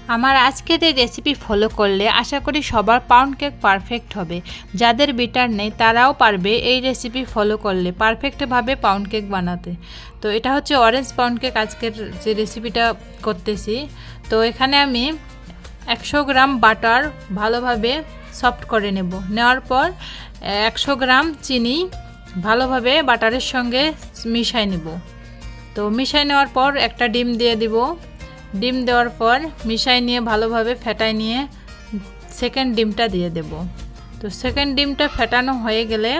আমার আজকের এই রেসিপি ফলো করলে আশা করি সবার পাউন্ড কেক পারফেক্ট হবে। যাদের বিটার নেই তারাও পারবে এই রেসিপি ফলো করলে পারফেক্টভাবে পাউন্ড কেক বানাতে। তো এটা হচ্ছে অরেঞ্জ পাউন্ড কেক আজকের যে রেসিপিটা করতেছি। তো এখানে আমি 100 গ্রাম বাটার ভালোভাবে সফট করে নেওয়ার পর 100 গ্রাম চিনি ভালোভাবে বাটারের সঙ্গে মিশাই নেব। তো মিশাই নেওয়ার পর একটা ডিম দিয়ে দিব। ডিম দেওয়ার পর মিশাই নিয়ে ভালোভাবে ফেটাই নিয়ে সেকেন্ড ডিমটা দিয়ে দেব। তো সেকেন্ড ডিমটা ফেটানো হয়ে গেলে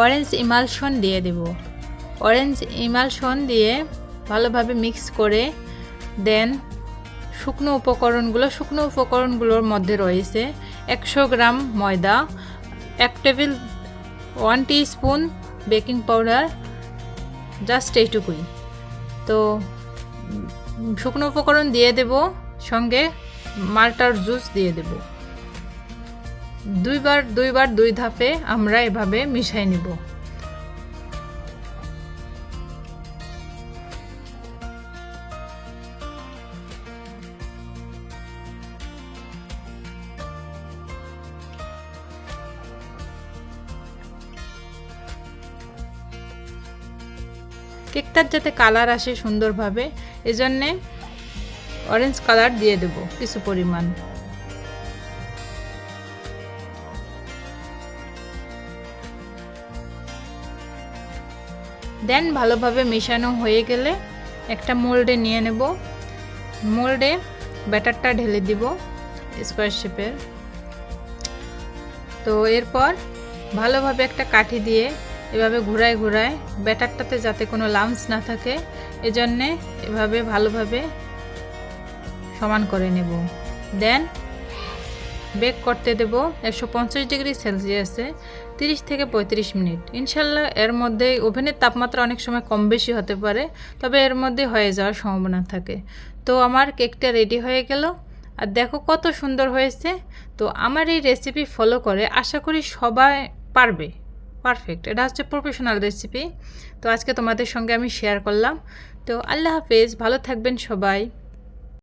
অরেঞ্জ ইমালশন দিয়ে দেব। অরেঞ্জ ইমালশন দিয়ে ভালোভাবে মিক্স করে দেন শুকনো উপকরণগুলোর মধ্যে রয়েছে 100 গ্রাম ময়দা, 1 টিস্পুন বেকিং পাউডার, জাস্ট এইটুকুই। তো শুকনো উপকরণ দিয়ে দেব, সঙ্গে মাল্টার জুস দিয়ে দেব। দুইবার দুই ধাপে আমরা এভাবে মিশাই নিব। কেকটার যাতে কালার আসে সুন্দরভাবে, এজন্যে অরেঞ্জ কালার দিয়ে দেব কিছু পরিমাণ। দেন ভালোভাবে মেশানো হয়ে গেলে একটা মোল্ডে নিয়ে নেব। মোল্ডে ব্যাটারটা ঢেলে দিব স্কোয়ার শেপের। তো এরপর ভালোভাবে একটা কাঠি দিয়ে এভাবে ঘুরায় ব্যাটারটাতে যাতে কোনো লাম্পস না থাকে এজন্যে এভাবে ভালোভাবে সমান করে নেব। দেন বেক করতে দেব 150 ডিগ্রি সেলসিয়াসে 30 থেকে 35 মিনিট। ইনশাল্লাহ এর মধ্যে ওভেনের তাপমাত্রা অনেক সময় কম বেশি হতে পারে, তবে এর মধ্যে হয়ে যাওয়ার সম্ভাবনা থাকে। তো আমার কেকটা রেডি হয়ে গেল, আর দেখো কত সুন্দর হয়েছে। তো আমার এই রেসিপি ফলো করে আশা করি সবাই পারবে পারফেক্ট। এটা হচ্ছে প্রফেশনাল রেসিপি। তো আজকে তোমাদের সঙ্গে আমি শেয়ার করলাম। তো আল্লাহ হাফেজ, ভালো থাকবেন সবাই।